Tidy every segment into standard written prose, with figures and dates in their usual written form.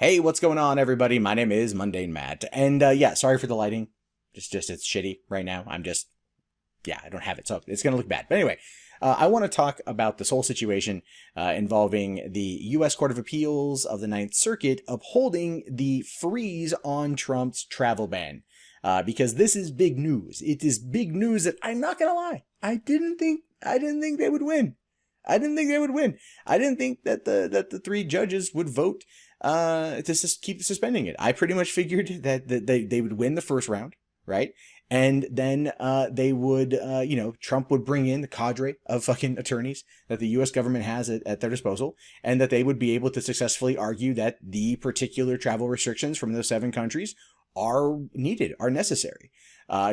Hey, what's going on, everybody? My name is Mundane Matt, and yeah, sorry for the lighting. Just it's shitty right now. I don't have it, so it's gonna look bad. But anyway, I want to talk about this whole situation involving the U.S. Court of Appeals of the Ninth Circuit upholding the freeze on Trump's travel ban, because this is big news. It is big news that I'm not gonna lie. I didn't think they would win. I didn't think they would win. I didn't think that the three judges would vote to keep suspending it. I pretty much figured that they would win the first round, right? And then they would, Trump would bring in the cadre of fucking attorneys that the U.S. government has at their disposal, and that they would be able to successfully argue that the particular travel restrictions from those 7 countries are needed, are necessary.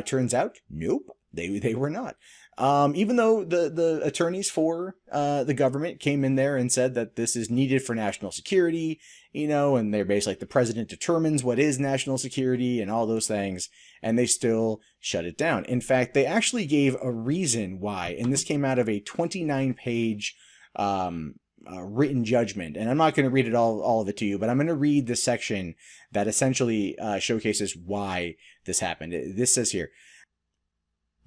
Turns out, nope, they were not. Even though the attorneys for the government came in there and said that this is needed for national security, and they're basically like the president determines what is national security and all those things, and they still shut it down. In fact, they actually gave a reason why, and this came out of a 29-page written judgment. And I'm not going to read all of it to you, but I'm going to read the section that essentially showcases why this happened. This says here,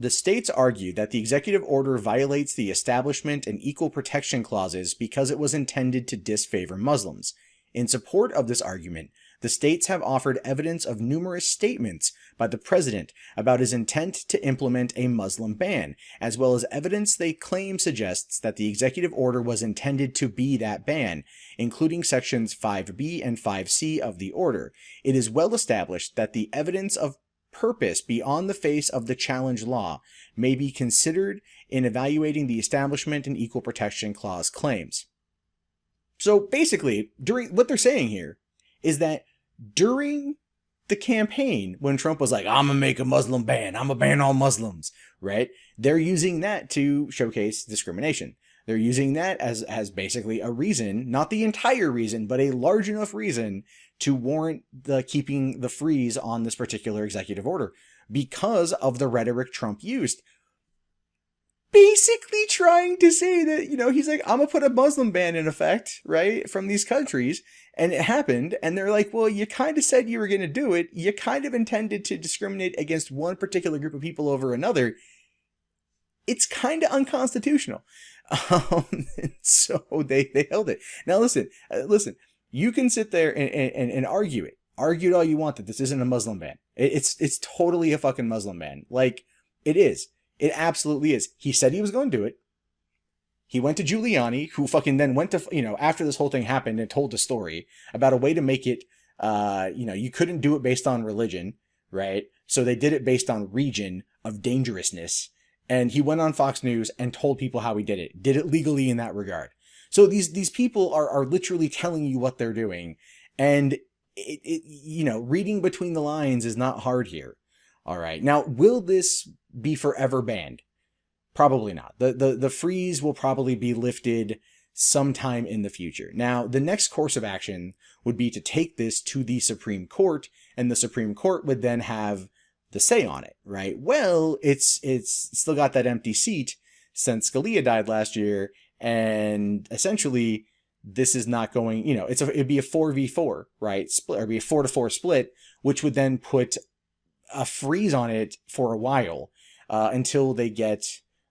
the states argue that the executive order violates the Establishment and Equal Protection Clauses because it was intended to disfavor Muslims. In support of this argument, the states have offered evidence of numerous statements by the president about his intent to implement a Muslim ban, as well as evidence they claim suggests that the executive order was intended to be that ban, including sections 5b and 5c of the order. It is well established that the evidence of purpose beyond the face of the challenge law may be considered in evaluating the Establishment and Equal Protection Clause claims. So basically, during what they're saying here is that during the campaign, when Trump was like, I'm gonna make a Muslim ban, I'm gonna ban all Muslims, right? They're using that to showcase discrimination. They're using that as basically a reason, not the entire reason, but a large enough reason to warrant the keeping the freeze on this particular executive order because of the rhetoric Trump used. Basically trying to say that, he's like, I'm gonna put a Muslim ban in effect, right, from these countries. And it happened. And they're like, well, you kind of said you were going to do it. You kind of intended to discriminate against one particular group of people over another. It's kind of unconstitutional. So they held it. Now, listen, you can sit there and argue it. Argue it all you want that this isn't a Muslim ban. It's totally a fucking Muslim ban. Like, it is. It absolutely is. He said he was going to do it. He went to Giuliani, who fucking then went to, after this whole thing happened and told the story about a way to make it, you couldn't do it based on religion, right? So they did it based on region of dangerousness. And he went on Fox News and told people how he did it legally in that regard. So these people are literally telling you what they're doing. And, reading between the lines is not hard here. All right. Now, will this be forever banned? Probably not. The freeze will probably be lifted sometime in the future. Now, the next course of action would be to take this to the Supreme Court, and the Supreme Court would then have the say on it, right? Well, it's still got that empty seat since Scalia died last year, and essentially this is not going, it'd be a 4v4, right? Split, or be a 4-4 split, which would then put a freeze on it for a while, until they get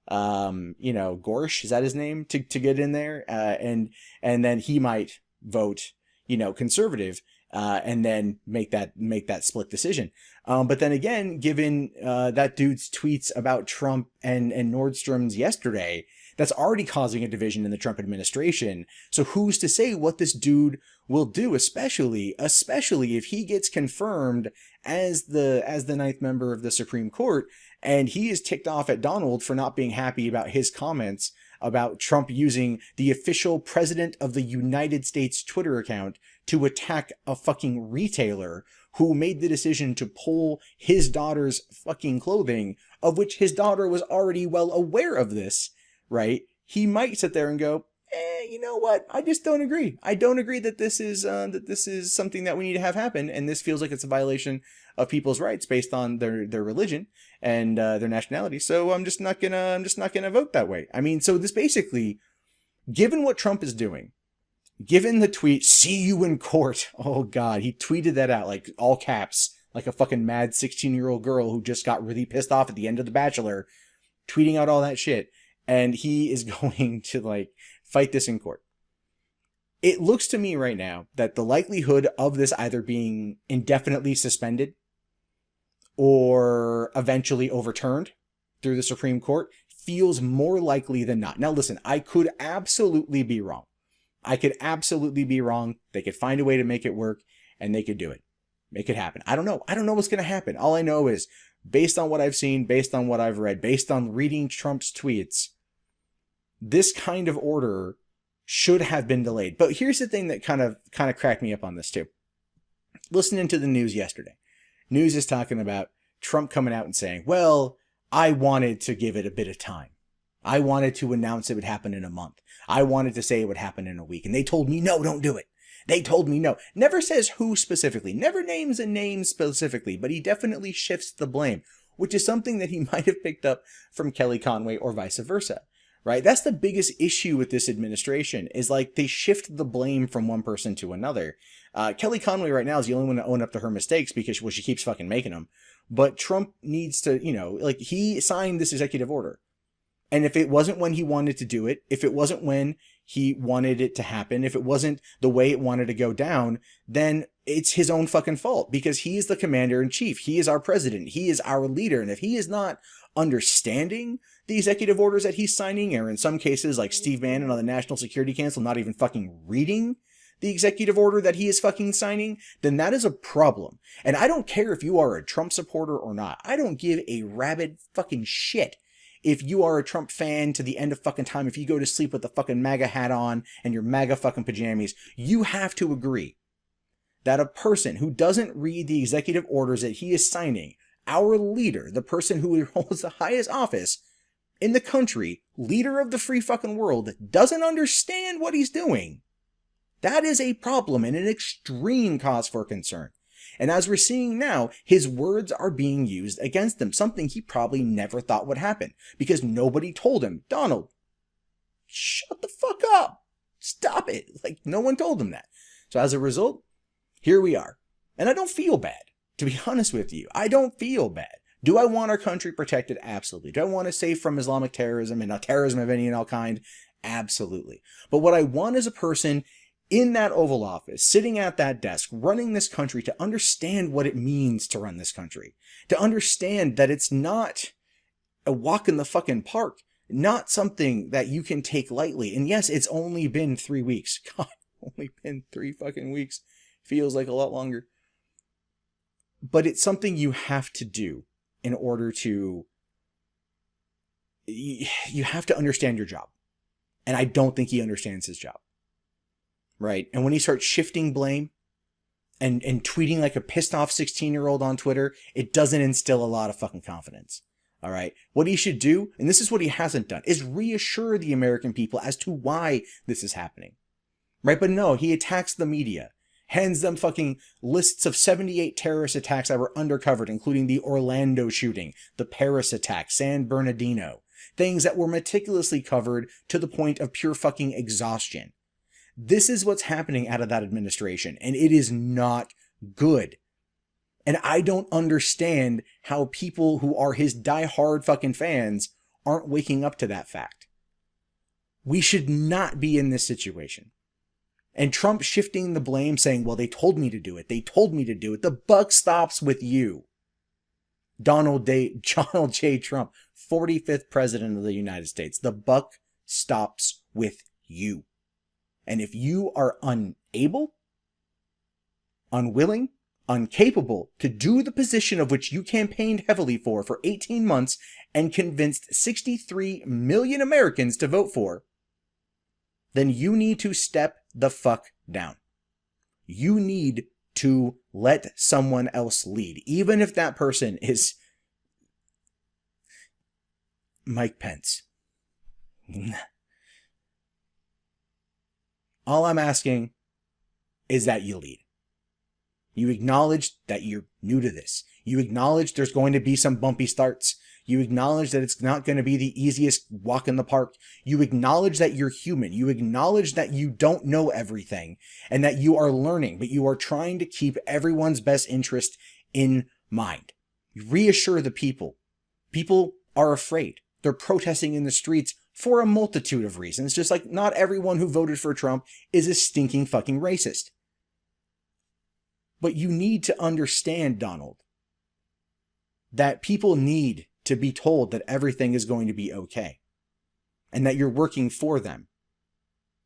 Gorsh, is that his name, to get in there, and then he might vote, conservative, and then make that split decision. But then again, given that dude's tweets about Trump and Nordstrom's yesterday, that's already causing a division in the Trump administration. So who's to say what this dude will do, especially if he gets confirmed as the ninth member of the Supreme Court, and he is ticked off at Donald for not being happy about his comments about Trump using the official President of the United States Twitter account to attack a fucking retailer who made the decision to pull his daughter's fucking clothing, of which his daughter was already well aware of this, right? He might sit there and go, you know what? I just don't agree. I don't agree that this is something that we need to have happen, and this feels like it's a violation of people's rights based on their religion and their nationality. So I'm just not gonna vote that way. I mean, so this basically, given what Trump is doing, Given the tweet, "See you in court." Oh God, he tweeted that out like all caps, like a fucking mad 16-year-old girl who just got really pissed off at the end of The Bachelor, tweeting out all that shit. And he is going to like fight this in court. It looks to me right now that the likelihood of this either being indefinitely suspended or eventually overturned through the Supreme Court feels more likely than not. Now, listen, I could absolutely be wrong. I could absolutely be wrong. They could find a way to make it work, and they could do it. Make it happen. I don't know. I don't know what's going to happen. All I know is, based on what I've seen, based on what I've read, based on reading Trump's tweets, this kind of order should have been delayed. But here's the thing that kind of cracked me up on this too. Listening to the news yesterday, news is talking about Trump coming out and saying, well, I wanted to give it a bit of time. I wanted to announce it would happen in a month. I wanted to say it would happen in a week. And they told me, no, don't do it. They told me no. Never says who specifically, never names a name specifically, but he definitely shifts the blame, which is something that he might have picked up from Kelly Conway or vice versa, right? That's the biggest issue with this administration is like they shift the blame from one person to another. Kelly Conway right now is the only one to own up to her mistakes because, well, she keeps fucking making them. But Trump needs to, like he signed this executive order. And if it wasn't when he wanted to do it, if it wasn't when he wanted it to happen, if it wasn't the way it wanted to go down, then it's his own fucking fault because he is the commander in chief. He is our president. He is our leader. And if he is not understanding the executive orders that he's signing, or in some cases like Steve Bannon on the National Security Council, not even fucking reading the executive order that he is fucking signing, then that is a problem. And I don't care if you are a Trump supporter or not. I don't give a rabid fucking shit if you are a Trump fan to the end of fucking time. If you go to sleep with the fucking MAGA hat on and your MAGA fucking pajamas, you have to agree that a person who doesn't read the executive orders that he is signing, our leader, the person who holds the highest office in the country, leader of the free fucking world, doesn't understand what he's doing. That is a problem and an extreme cause for concern. And as we're seeing now, his words are being used against him, something he probably never thought would happen because nobody told him, Donald, shut the fuck up. Stop it. Like, no one told him that. So as a result, here we are. And I don't feel bad, to be honest with you. I don't feel bad. Do I want our country protected? Absolutely. Do I want it safe from Islamic terrorism and terrorism of any and all kind? Absolutely. But what I want is a person in that Oval Office, sitting at that desk, running this country, to understand what it means to run this country. To understand that it's not a walk in the fucking park. Not something that you can take lightly. And yes, it's only been 3 weeks. God, only been 3 fucking weeks. Feels like a lot longer. But it's something you have to do in order to... You have to understand your job. And I don't think he understands his job. Right? And when he starts shifting blame and tweeting like a pissed off 16-year-old on Twitter, it doesn't instill a lot of fucking confidence. All right? What he should do, and this is what he hasn't done, is reassure the American people as to why this is happening. Right? But no, he attacks the media, hands them fucking lists of 78 terrorist attacks that were undercovered, including the Orlando shooting, the Paris attack, San Bernardino, things that were meticulously covered to the point of pure fucking exhaustion. This is what's happening out of that administration, and it is not good. And I don't understand how people who are his diehard fucking fans aren't waking up to that fact. We should not be in this situation. And Trump shifting the blame, saying, well, they told me to do it. They told me to do it. The buck stops with you. Donald J. Trump, 45th president of the United States. The buck stops with you. And if you are unable, unwilling, incapable to do the position of which you campaigned heavily for 18 months and convinced 63 million Americans to vote for, then you need to step the fuck down. You need to let someone else lead, even if that person is Mike Pence. All I'm asking is that you lead. You acknowledge that you're new to this. You acknowledge there's going to be some bumpy starts. You acknowledge that it's not going to be the easiest walk in the park. You acknowledge that you're human. You acknowledge that you don't know everything and that you are learning, but you are trying to keep everyone's best interest in mind. You reassure the people. People are afraid. They're protesting in the streets for a multitude of reasons, just like not everyone who voted for Trump is a stinking fucking racist. But you need to understand, Donald, that people need to be told that everything is going to be okay and that you're working for them.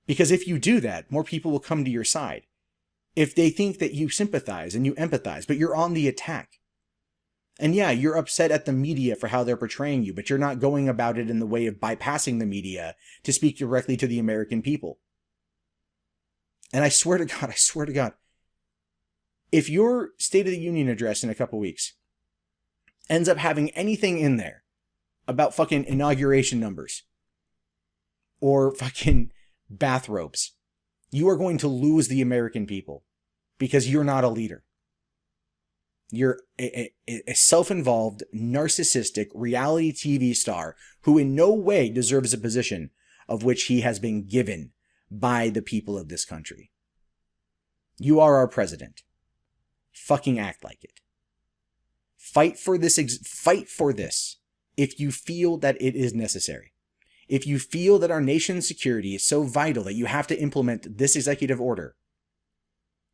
Because if you do that, more people will come to your side. If they think that you sympathize and you empathize, but you're on the attack. And yeah, you're upset at the media for how they're portraying you, but you're not going about it in the way of bypassing the media to speak directly to the American people. And I swear to God, if your State of the Union address in a couple weeks ends up having anything in there about fucking inauguration numbers or fucking bathrobes, you are going to lose the American people because you're not a leader. You're a self-involved, narcissistic reality TV star who in no way deserves a position of which he has been given by the people of this country. You are our president. Fucking act like it. Fight for this. Fight for this if you feel that it is necessary. If you feel that our nation's security is so vital that you have to implement this executive order,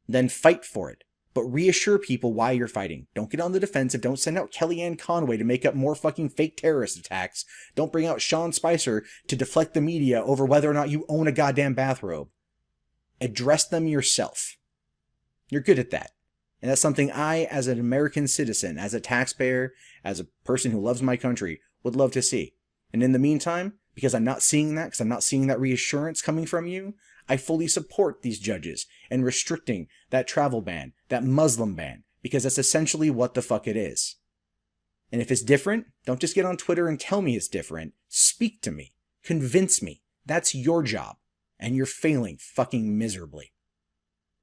then fight for it. But reassure people why you're fighting. Don't get on the defensive. Don't send out Kellyanne Conway to make up more fucking fake terrorist attacks. Don't bring out Sean Spicer to deflect the media over whether or not you own a goddamn bathrobe. Address them yourself. You're good at that. And that's something I, as an American citizen, as a taxpayer, as a person who loves my country, would love to see. And in the meantime, because I'm not seeing that, because I'm not seeing that reassurance coming from you, I fully support these judges and restricting that travel ban, that Muslim ban, because that's essentially what the fuck it is. And if it's different, don't just get on Twitter and tell me it's different. Speak to me. Convince me. That's your job. And you're failing fucking miserably.